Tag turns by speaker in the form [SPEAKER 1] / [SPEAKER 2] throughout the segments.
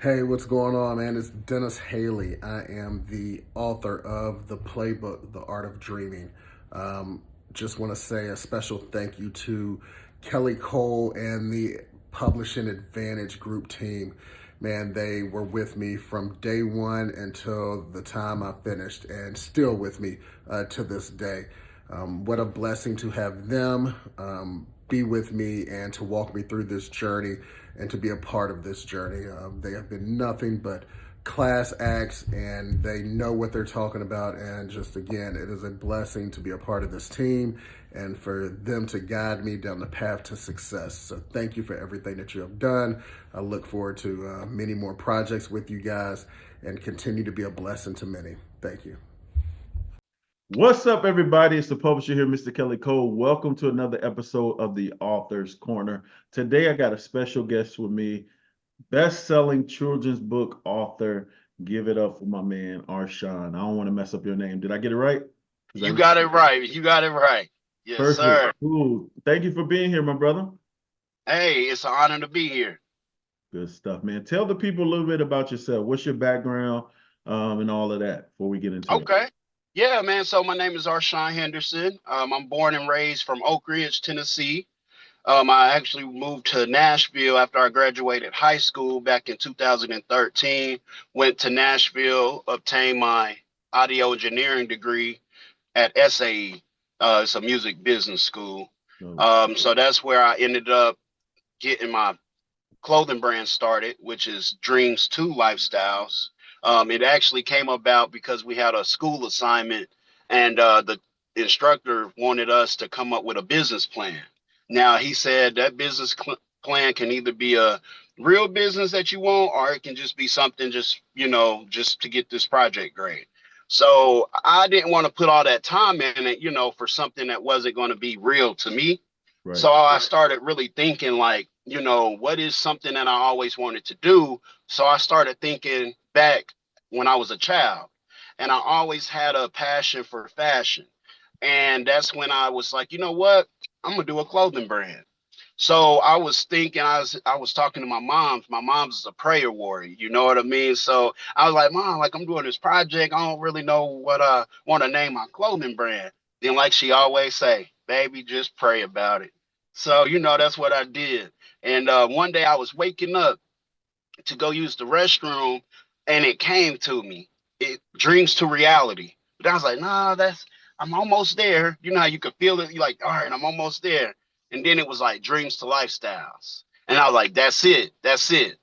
[SPEAKER 1] Hey, what's going on, man? It's Dennis Haley. I am the author of the playbook, The Art of Dreaming. Um, just want to say a special thank you to Kelly Cole and the Publishing Advantage Group team. Man, they were with me from day one until the time I finished, and still with me to this day. What a blessing to have them be with me and to walk me through this journey and to be a part of this journey. They have been nothing but class acts and they know what they're talking about. And just again, it is a blessing to be a part of this team and for them to guide me down the path to success. So thank you for everything that you have done. I look forward to many more projects with you guys and continue to be a blessing to many. Thank you.
[SPEAKER 2] What's up, everybody? It's the publisher here, Mr. Kelly Cole. Welcome to another episode of the Author's Corner. Today, I got a special guest with me, best-selling children's book author. Give it up for my man, Arshawn. I don't want to mess up your name. Did I get it right?
[SPEAKER 3] You got it right. You got it right. Yes,
[SPEAKER 2] Perfect.
[SPEAKER 3] sir.
[SPEAKER 2] Cool. Thank you for being here, my brother.
[SPEAKER 3] Hey, it's an honor to be here.
[SPEAKER 2] Good stuff, man. Tell the people a little bit about yourself. What's your background, and all of that before we get into it.
[SPEAKER 3] Okay. Yeah, man. So my name is Arshawn Henderson. I'm born and raised from Oak Ridge, Tennessee. I actually moved to Nashville after I graduated high school back in 2013. Went to Nashville, obtained my audio engineering degree at SAE. It's a music business school.
[SPEAKER 2] Oh,
[SPEAKER 3] So that's where I ended up getting my clothing brand started, which is Dreams 2 Lifestyles. It actually came about because we had a school assignment and the instructor wanted us to come up with a business plan. Now, he said that plan can either be a real business that you want, or it can just be something just to get this project grade. So I didn't want to put all that time in it, for something that wasn't going to be real to me.
[SPEAKER 2] right.
[SPEAKER 3] So I started really thinking like, what is something that I always wanted to do? So I started thinking back when I was a child, and I always had a passion for fashion. And that's when I was like, you know what? I'm gonna do a clothing brand. So I was thinking, I was talking to my mom. My mom's is a prayer warrior, you know what I mean? So I was like, Mom, like I'm doing this project. I don't really know what I want to name my clothing brand. Then, like she always say, baby, just pray about it. So, that's what I did. And one day I was waking up to go use the restroom, and it came to me. It dreams to reality. But I was like, nah, I'm almost there. You know how you could feel it. You're like, all right, I'm almost there. And then it was like dreams to lifestyles. And I was like, that's it. That's it.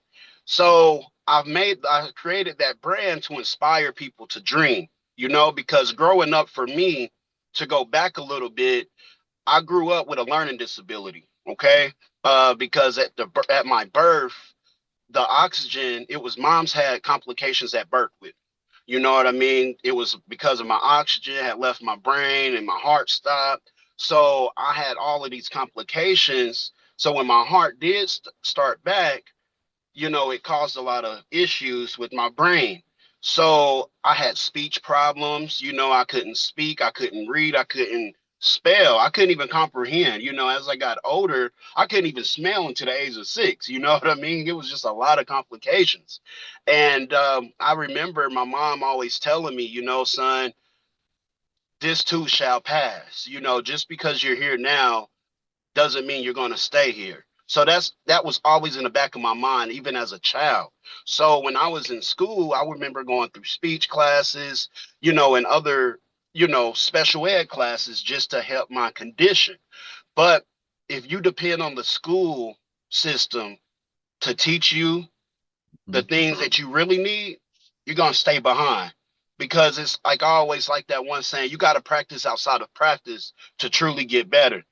[SPEAKER 3] So I created that brand to inspire people to dream, because growing up for me, to go back a little bit, I grew up with a learning disability. Okay. Because at my birth, the oxygen, it was mom's had complications at birth with. You know what I mean? It was because of my oxygen had left my brain and my heart stopped. So I had all of these complications. So when my heart did start back, it caused a lot of issues with my brain. So I had speech problems. I couldn't speak, I couldn't read, I couldn't spell, I couldn't even comprehend. As I got older, I couldn't even smell until the age of 6. You know what I mean? It was just a lot of complications. And I remember my mom always telling me, son, this too shall pass. Just because you're here now doesn't mean you're going to stay here. So that was always in the back of my mind, even as a child. So when I was in school, I remember going through speech classes, and other, special ed classes just to help my condition. But if you depend on the school system to teach you the
[SPEAKER 2] Mhm.
[SPEAKER 3] things that you really need, you're going to stay behind. Because it's like I always like that one saying, you got to practice outside of practice to truly get better.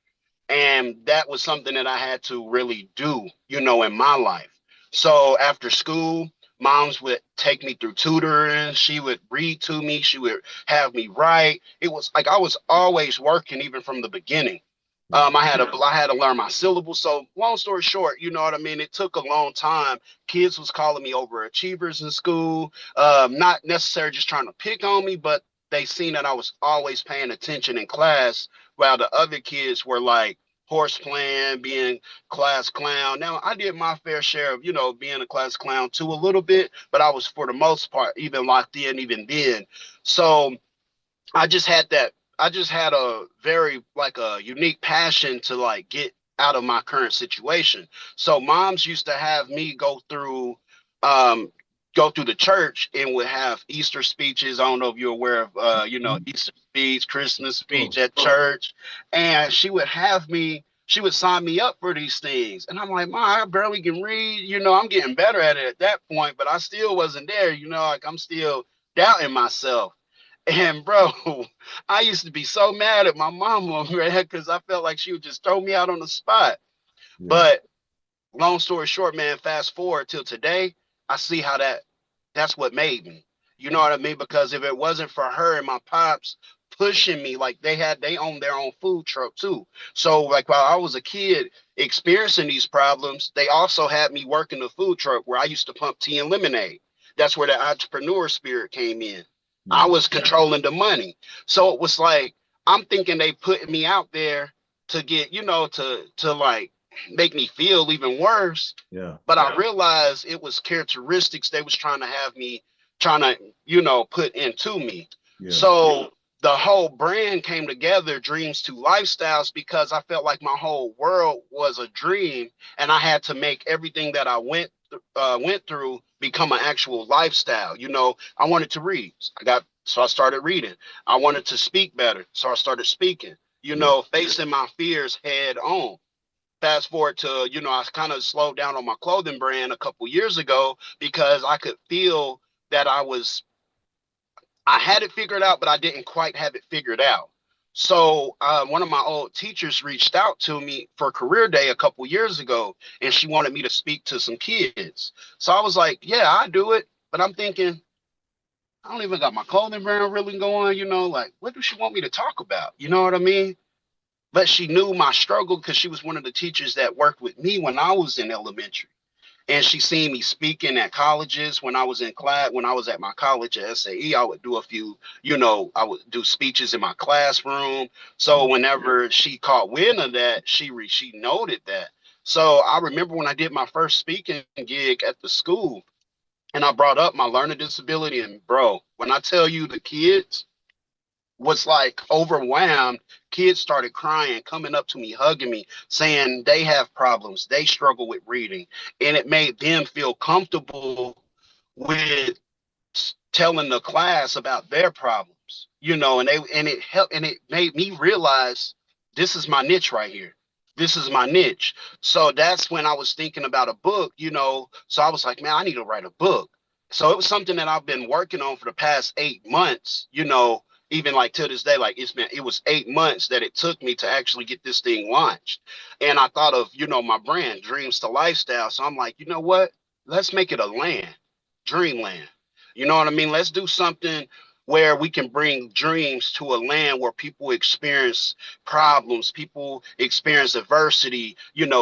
[SPEAKER 3] And that was something that I had to really do, in my life. So after school, moms would take me through tutoring. She would read to me. She would have me write. It was like I was always working, even from the beginning.
[SPEAKER 2] Right.
[SPEAKER 3] I had to learn my syllable. So long story short, you know what I mean? It took a long time. Kids was calling me overachievers in school. Not necessarily just trying to pick on me, but they seen that I was always paying attention in class, while the other kids were like horse playing, being class clown. Now I did my fair share of, being a class clown too a little bit, but I was for the most part even locked in even then. So I just had that. I just had a very like a unique passion to like get out of my current situation. So moms used to have me um, go through the church and would have Easter speeches. I don't know if you're aware of, Easter speech, Christmas speech at church, and she would have me. She would sign me up for these things, and I'm like, "Ma, I barely can read. I'm getting better at it at that point, but I still wasn't there. Like I'm still doubting myself." And bro, I used to be so mad at my mama, man, because I felt like she would just throw me out on the spot.
[SPEAKER 2] Yeah.
[SPEAKER 3] But long story short, man, fast forward till today, I see how that's what made me. You know what I mean? Because if it wasn't for her and my pops pushing me, like they own their own food truck too. So like while I was a kid experiencing these problems, they also had me working the food truck where I used to pump tea and lemonade. That's where the entrepreneur spirit came in. I
[SPEAKER 2] Yeah.
[SPEAKER 3] was controlling the money. So it was like I'm thinking they put me out there to get, to like make me feel even worse.
[SPEAKER 2] Yeah.
[SPEAKER 3] But I realized it was characteristics they was trying to have me trying to, put into me.
[SPEAKER 2] Yeah.
[SPEAKER 3] So the whole brand came together, Dreams to Lifestyles, because I felt like my whole world was a dream, and I had to make everything that I went through become an actual lifestyle. I wanted to read. So I started reading. I wanted to speak better. So I started speaking,
[SPEAKER 2] Yeah.
[SPEAKER 3] facing my fears head on. Fast forward to, I kind of slowed down on my clothing brand a couple years ago because I could feel that I had it figured out, but I didn't quite have it figured out. So one of my old teachers reached out to me for career day a couple years ago, and she wanted me to speak to some kids. So I was like, yeah, I do it. But I'm thinking, I don't even got my clothing brand really going, like what does she want me to talk about? You know what I mean? But she knew my struggle because she was one of the teachers that worked with me when I was in elementary. And she seen me speaking at colleges when I was in class. When I was at my college at SAE, I would do a few, I would do speeches in my classroom. So
[SPEAKER 2] Yeah.
[SPEAKER 3] whenever she caught wind of that, she noted that. So I remember when I did my first speaking gig at the school and I brought up my learning disability. And bro, when I tell you the kids was like overwhelmed. Kids started crying, coming up to me, hugging me, saying they have problems, they struggle with reading, and it made them feel comfortable with telling the class about their problems, and it helped, and it made me realize this is my niche right here. This is my niche. So that's when I was thinking about a book, So I was like, man, I need to write a book. So it was something that I've been working on for the past 8 months, even like to this day, like it was 8 months that it took me to actually get this thing launched. And I thought of, my brand, Dreams to Lifestyle. So I'm like, you know what? Let's make it a land, dreamland. You know what I mean? Let's do something where we can bring dreams to a land where people experience problems, people experience adversity,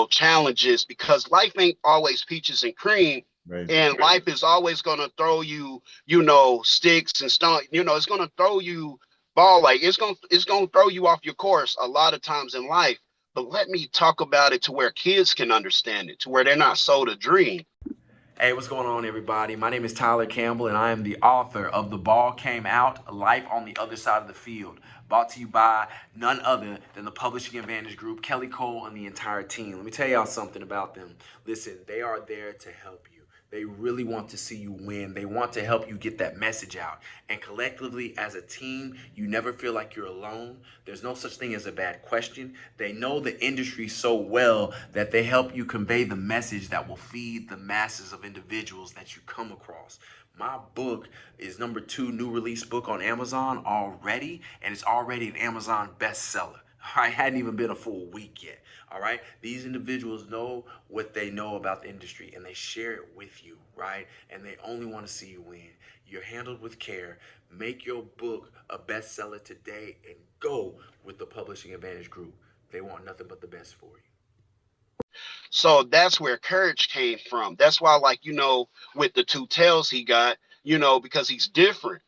[SPEAKER 3] challenges, because life ain't always peaches and cream.
[SPEAKER 2] Right.
[SPEAKER 3] And life is always going to throw you, sticks and stone. It's going to throw you like it's going to throw you off your course a lot of times in life. But let me talk about it to where kids can understand it, to where they're not sold a dream.
[SPEAKER 4] Hey, what's going on, everybody? My name is Tyler Campbell, and I am the author of The Ball Came Out, Life on the Other Side of the Field, brought to you by none other than the Publishing Advantage Group, Kelly Cole, and the entire team. Let me tell y'all something about them. Listen, they are there to help you. They really want to see you win. They want to help you get that message out. And collectively, as a team, you never feel like you're alone. There's no such thing as a bad question. They know the industry so well that they help you convey the message that will feed the masses of individuals that you come across. My book is #2 new release book on Amazon already, and it's already an Amazon bestseller. I hadn't even been a full week yet. All right. These individuals know what they know about the industry and they share it with you. Right. And they only want to see you win. You're handled with care. Make your book a bestseller today and go with the Publishing Advantage Group. They want nothing but the best for you.
[SPEAKER 3] So that's where courage came from. That's why, like, with the two tails he got, because he's different.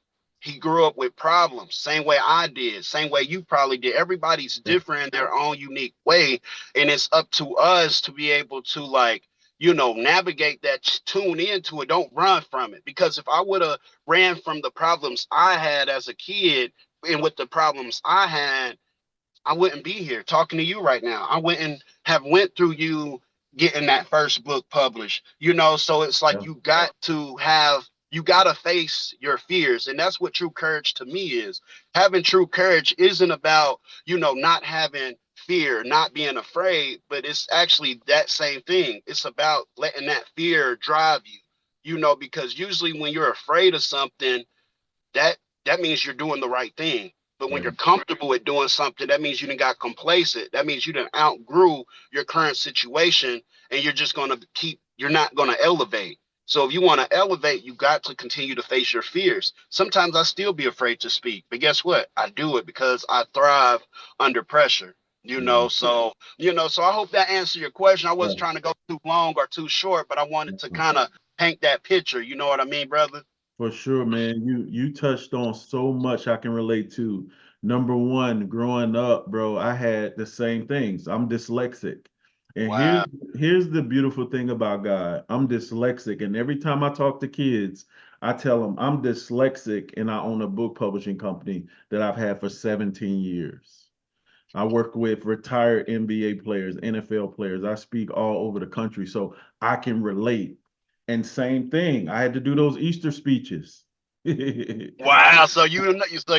[SPEAKER 3] He grew up with problems, same way I did, same way you probably did. Everybody's different in their own unique way. And it's up to us to be able to, like, navigate that, tune into it, don't run from it. Because if I would have ran from the problems I had as a kid and with the problems I had, I wouldn't be here talking to you right now. I wouldn't have went through you getting that first book published. So it's like you got to face your fears. And that's what true courage to me is. Having true courage isn't about, not having fear, not being afraid, but it's actually that same thing. It's about letting that fear drive you, because usually when you're afraid of something, that that means you're doing the right thing. But when
[SPEAKER 2] Yeah.
[SPEAKER 3] you're comfortable with doing something, that means you done got complacent. That means you done outgrew your current situation, and you're not gonna elevate. So if you want to elevate, you got to continue to face your fears. Sometimes I still be afraid to speak, but guess what? I do it because I thrive under pressure.
[SPEAKER 2] Yeah.
[SPEAKER 3] So I hope that answered your question. I
[SPEAKER 2] Yeah.
[SPEAKER 3] wasn't trying to go too long or too short, but I wanted to kind of paint that picture. You know what I mean, brother?
[SPEAKER 2] For sure, man. You touched on so much I can relate to. Number one, growing up, bro, I had the same things. I'm dyslexic. And
[SPEAKER 3] Wow.
[SPEAKER 2] here's the beautiful thing about God. I'm dyslexic, and every time I talk to kids, I tell them I'm dyslexic and I own a book publishing company that I've had for 17 years. I work with retired NBA players, NFL players. I speak all over the country, so I can relate. And same thing, I had to do those Easter speeches.
[SPEAKER 3] Wow. So you know. So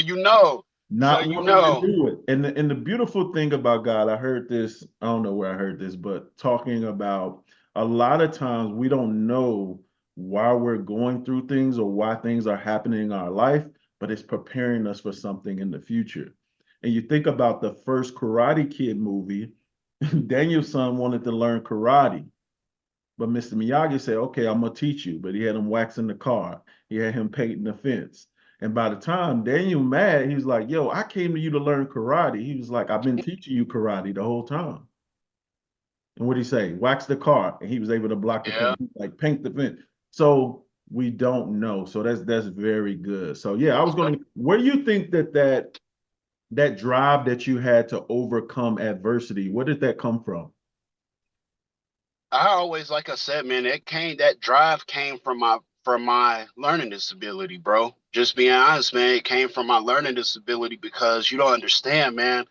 [SPEAKER 2] Not
[SPEAKER 3] you
[SPEAKER 2] wanting to
[SPEAKER 3] know.
[SPEAKER 2] do it. And the beautiful thing about God, I heard this, I don't know where I heard this, but talking about a lot of times we don't know why we're going through things or why things are happening in our life, but it's preparing us for something in the future. And you think about the first Karate Kid movie, Daniel's son wanted to learn karate. But Mr. Miyagi said, okay, I'm gonna teach you. But he had him waxing the car. He had him painting the fence. And by the time Daniel mad, he was like, yo, I came to you to learn karate. He was like, I've been teaching you karate the whole time. And what did he say? Wax the car. And he was able to block the
[SPEAKER 3] Yeah.
[SPEAKER 2] fence, like paint the fence. So we don't know. So that's very good. So yeah, I was going to, where do you think that drive that you had to overcome adversity, where did that come from?
[SPEAKER 3] I always, like I said, man, that drive came from my learning disability, bro. Just being honest, man, it came from my learning disability because you don't understand, man.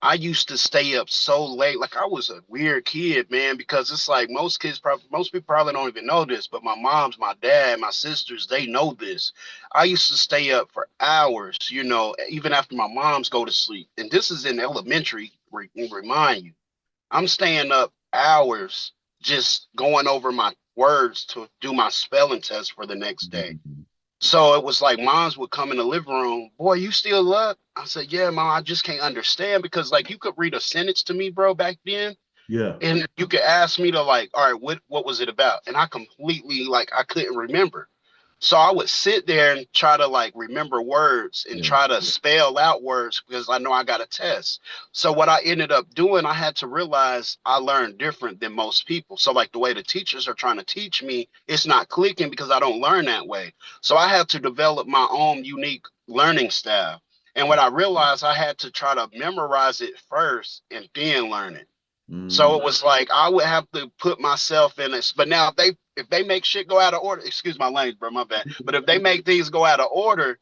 [SPEAKER 3] I used to stay up so late. Like I was a weird kid, man, because it's like most people probably don't even know this, but my mom's, my dad, my sisters, they know this. I used to stay up for hours, even after my moms go to sleep. And this is in elementary, remind you. I'm staying up hours just going over my words to do my spelling test for the next day. So it was like moms would come in the living room, boy, you still up? I said, yeah, mom, I just can't understand because like you could read a sentence to me, bro, back then,
[SPEAKER 2] Yeah.
[SPEAKER 3] and you could ask me to like, all right, what was it about? And I completely like I couldn't remember. So I would sit there and try to like remember words and
[SPEAKER 2] Yeah.
[SPEAKER 3] try to spell out words because I know I got a test. So what I ended up doing, I had to realize I learned different than most people. So like the way the teachers are trying to teach me, it's not clicking because I don't learn that way. So I had to develop my own unique learning style. And what I realized, I had to try to memorize it first and then learn it. So
[SPEAKER 2] Mm.
[SPEAKER 3] it was like I would have to put myself in this. But now if they make shit go out of order, excuse my language, bro, my bad. But if they make things go out of order,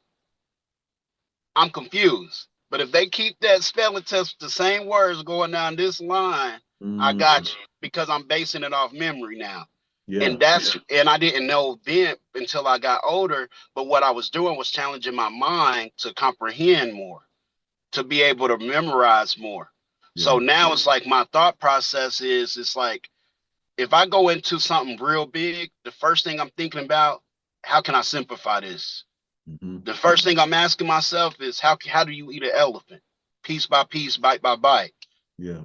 [SPEAKER 3] I'm confused. But if they keep that spelling test with the same words going down this line, I
[SPEAKER 2] Mm.
[SPEAKER 3] got you because I'm basing it off memory now.
[SPEAKER 2] Yeah.
[SPEAKER 3] And I didn't know then until I got older. But what I was doing was challenging my mind to comprehend more, to be able to memorize more.
[SPEAKER 2] Yeah.
[SPEAKER 3] So now it's like my thought process is it's like if I go into something real big, the first thing I'm thinking about, how can I simplify this?
[SPEAKER 2] Mhm.
[SPEAKER 3] The first thing I'm asking myself is how do you eat an elephant? Piece by piece, bite by bite.
[SPEAKER 2] Yeah.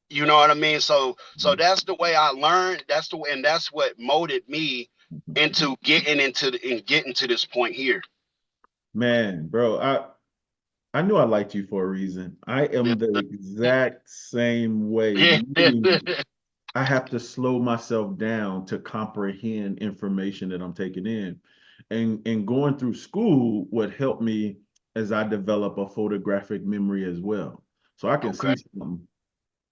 [SPEAKER 3] You know what I mean? So
[SPEAKER 2] Mhm.
[SPEAKER 3] that's the way I learned. That's the way, and that's what molded me into getting to this point here.
[SPEAKER 2] Man, bro, I knew I liked you for a reason. I am the exact same way, meaning I have to slow myself down to comprehend information that I'm taking in. And going through school would help me as I develop a photographic memory as well. So I can
[SPEAKER 3] Okay.
[SPEAKER 2] see something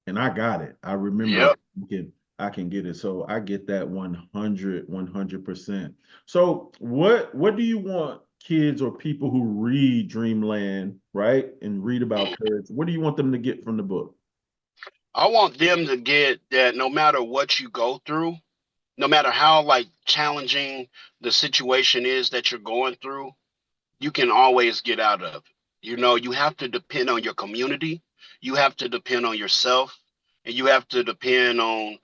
[SPEAKER 2] and I got it. I remember
[SPEAKER 3] Yep.
[SPEAKER 2] I can get it. So I get that 100%. So what do you want kids or people who read Dreamland, right, and read about courage, what do you want them to get from the book?
[SPEAKER 3] I want them to get that no matter what you go through, no matter how like challenging the situation is that you're going through, you can always get out of it. You have to depend on your community, you have to depend on yourself, and you have to depend on,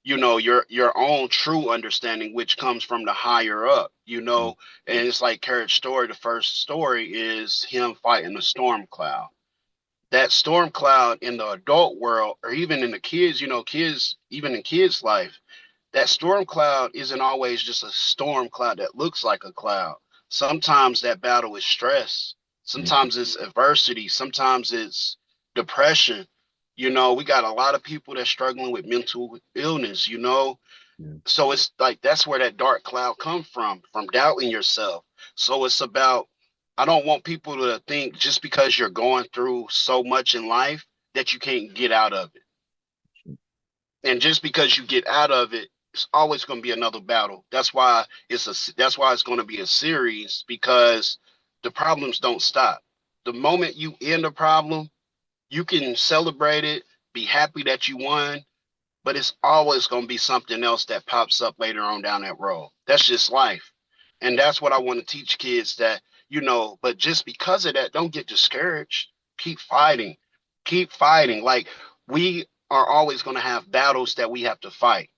[SPEAKER 3] your own true understanding, which comes from the higher up, and it's like Carrot's story. The first story is him fighting a storm cloud. That storm cloud in the adult world, or even in the kids, even in kids' life, that storm cloud isn't always just a storm cloud that looks like a cloud. Sometimes that battle is stress. Sometimes it's adversity. Sometimes it's depression. We got a lot of people that's struggling with mental illness.
[SPEAKER 2] Yeah.
[SPEAKER 3] So it's like that's where that dark cloud comes from doubting yourself. So it's about, I don't want people to think just because you're going through so much in life that you can't get out of it. And just because you get out of it, it's always going to be another battle. That's why it's going to be a series, because the problems don't stop. The moment you end a problem, you can celebrate it, be happy that you won, but it's always going to be something else that pops up later on down that road. That's just life. And that's what I want to teach kids, that, but just because of that, don't get discouraged. Keep fighting. Keep fighting. Like, we are always going to have battles that we have to fight.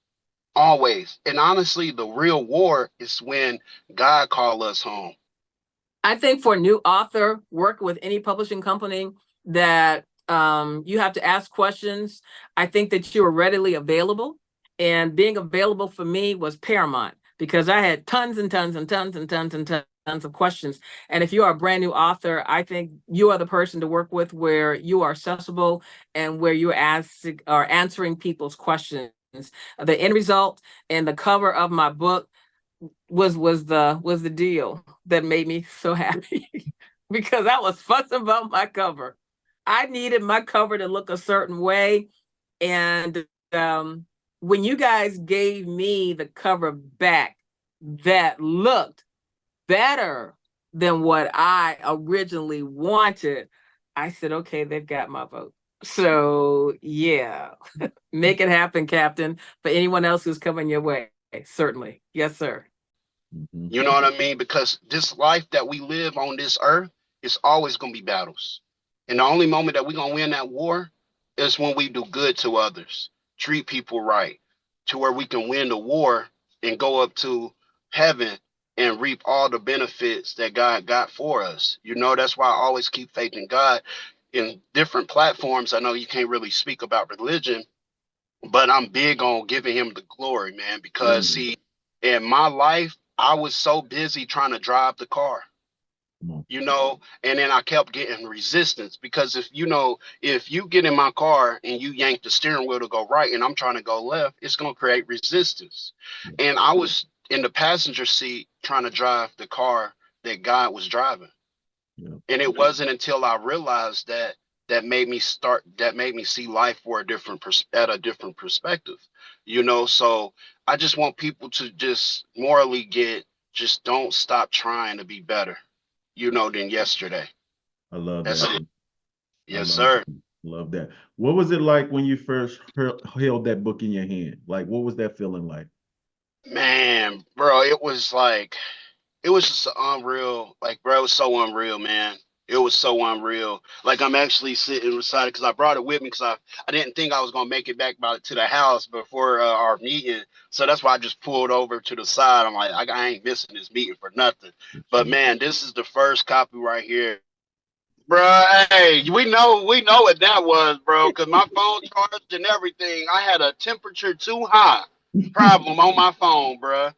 [SPEAKER 3] Always. And honestly, the real war is when God call us home.
[SPEAKER 5] I think for a new author working with any publishing company, that you have to ask questions. I think that you are readily available, and being available for me was paramount, because I had tons and tons and tons and tons and tons of questions. And if you are a brand new author, I think you are the person to work with, where you are accessible and where you're answering people's questions. The end result and the cover of my book was the deal that made me so happy because I was fussing about my cover. I needed my cover to look a certain way, and when you guys gave me the cover back that looked better than what I originally wanted, I said, okay, they've got my vote. So yeah, make it happen, Captain. For anyone else who's coming your way, certainly, yes, sir.
[SPEAKER 3] You know what I mean? Because this life that we live on this earth is always going to be battles. And the only moment that we're going to win that war is when we do good to others, treat people right, to where we can win the war and go up to heaven and reap all the benefits that God got for us. That's why I always keep faith in God. In different platforms, I know you can't really speak about religion, but I'm big on giving him the glory, man, because see, in my life, I was so busy trying to drive the car, and then I kept getting resistance, because if you get in my car and you yank the steering wheel to go right and I'm trying to go left, it's going to create resistance. And I was in the passenger seat trying to drive the car that God was driving. And it wasn't until I realized that made me see life for at a different perspective. So I just want people to just morally just don't stop trying to be better, than yesterday.
[SPEAKER 2] I love
[SPEAKER 3] That's
[SPEAKER 2] that.
[SPEAKER 3] it.
[SPEAKER 2] I
[SPEAKER 3] Yes, sir.
[SPEAKER 2] love that. What was it like when you first held that book in your hand? Like, what was that feeling like?
[SPEAKER 3] Man, bro, it was just unreal. Like, bro, it was so unreal, man. It was so unreal. Like, I'm actually sitting beside it because I brought it with me, because I didn't think I was gonna make it back to the house before our meeting. So that's why I just pulled over to the side. I'm like, I ain't missing this meeting for nothing. But man, this is the first copy right here. Bro, hey, we know what that was, bro, because my phone charged and everything. I had a temperature too high problem on my phone, bro.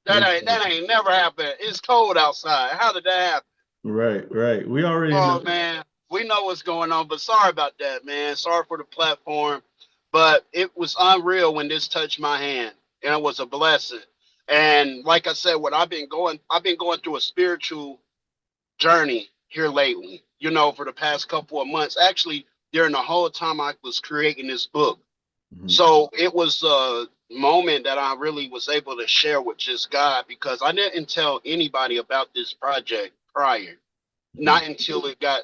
[SPEAKER 3] That ain't never happened. It's cold outside. How did that happen?
[SPEAKER 2] Right. We already
[SPEAKER 3] Oh
[SPEAKER 2] know.
[SPEAKER 3] man, we know what's going on, but sorry about that, man. Sorry for the platform, but it was unreal when this touched my hand, and it was a blessing. And like I said, I've been going through a spiritual journey here lately, for the past couple of months, actually during the whole time I was creating this book. So it was a moment that I really was able to share with just God, because I didn't tell anybody about this project prior, not until it got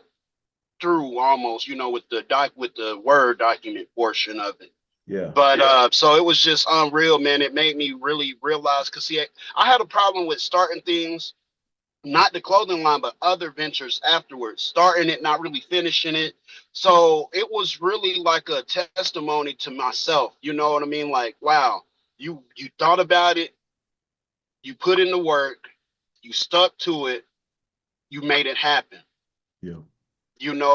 [SPEAKER 3] through almost, with the Word document portion of it.
[SPEAKER 2] Yeah.
[SPEAKER 3] But so it was just unreal, man. It made me really realize, because see, I had a problem with starting things, not the clothing line, but other ventures afterwards, starting it, not really finishing it. So it was really like a testimony to myself. You know what I mean? Like, wow, you thought about it, you put in the work, you stuck to it, you made it happen.
[SPEAKER 2] Yeah.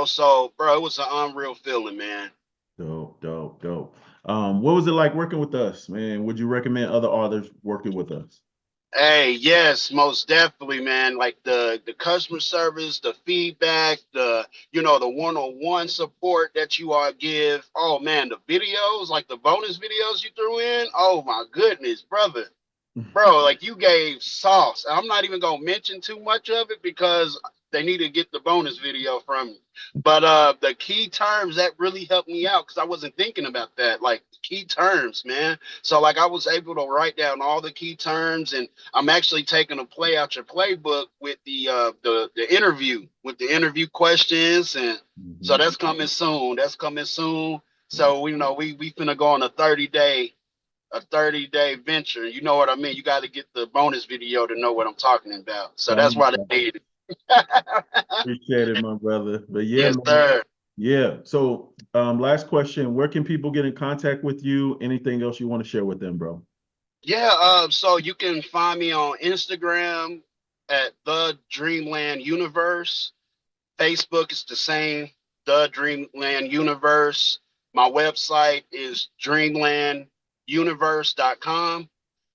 [SPEAKER 3] So bro, it was an unreal feeling, man.
[SPEAKER 2] Dope, dope, dope. What was it like working with us, man? Would you recommend other authors working with us?
[SPEAKER 3] Hey, yes, most definitely, man. Like the customer service, the feedback, the one-on-one support that you all give. Oh man, the videos, like the bonus videos you threw in. Oh my goodness, brother. Bro, like you gave sauce. I'm not even gonna mention too much of it because they need to get the bonus video from me. But the key terms that really helped me out, because I wasn't thinking about that. Like key terms, man. So like I was able to write down all the key terms, and I'm actually taking a play out your playbook with the interview, with the interview questions, and so that's coming soon. That's coming soon. So we finna go on a 30-day venture. You know what I mean? You got to get the bonus video to know what I'm talking about. So that's why they need it.
[SPEAKER 2] Appreciate it, my brother. But yeah,
[SPEAKER 3] Yes,
[SPEAKER 2] man.
[SPEAKER 3] sir.
[SPEAKER 2] Yeah. So, last question: where can people get in contact with you? Anything else you want to share with them, bro?
[SPEAKER 3] Yeah. So you can find me on Instagram at The Dreamland Universe. Facebook is the same, The Dreamland Universe. My website is dreamlanduniverse.com,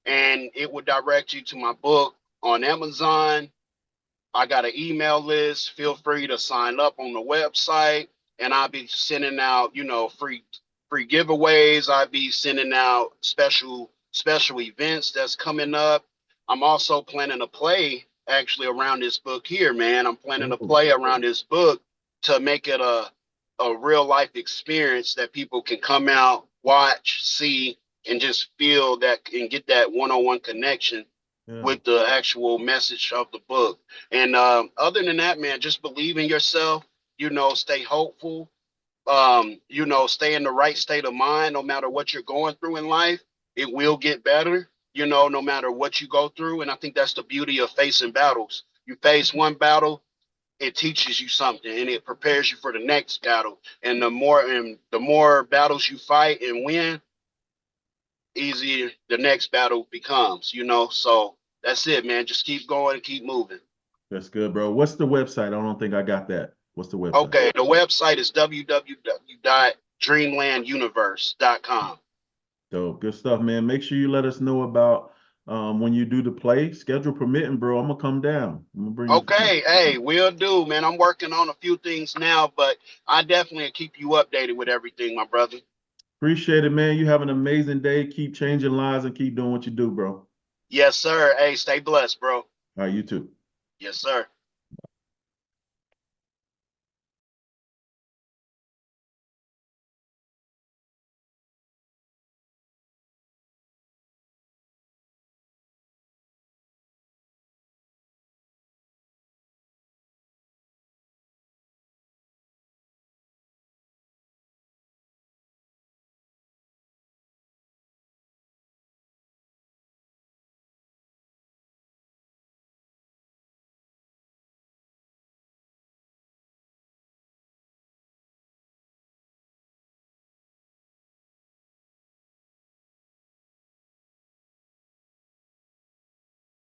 [SPEAKER 3] and it will direct you to my book on Amazon. I got an email list. Feel free to sign up on the website, and I'll be sending out, free giveaways. I'll be sending out special events that's coming up. I'm also planning a play actually around this book here, man. I'm planning a play around this book to make it a real life experience that people can come out, watch, see, and just feel that and get that one-on-one connection with the actual message of the book. And other than that, man, just believe in yourself, stay hopeful, stay in the right state of mind. No matter what you're going through in life, it will get better, no matter what you go through. And I think that's the beauty of facing battles. You face one battle, it teaches you something and it prepares you for the next battle. And the more battles you fight and win, easier the next battle becomes, So that's it, man. Just keep going and keep moving.
[SPEAKER 2] That's good, bro. What's the website? I don't think I got that. What's the website?
[SPEAKER 3] Okay, the website is www.dreamlanduniverse.com.
[SPEAKER 2] Dope. Good stuff, man. Make sure you let us know about when you do the play. Schedule permitting, bro. I'm gonna come down. I'm gonna bring you.
[SPEAKER 3] Okay, hey, will do, man. I'm working on a few things now, but I definitely keep you updated with everything, my brother.
[SPEAKER 2] Appreciate it, man. You have an amazing day. Keep changing lives and keep doing what you do, bro.
[SPEAKER 3] Yes, sir. Hey, stay blessed, bro.
[SPEAKER 2] All right, you too.
[SPEAKER 3] Yes, sir.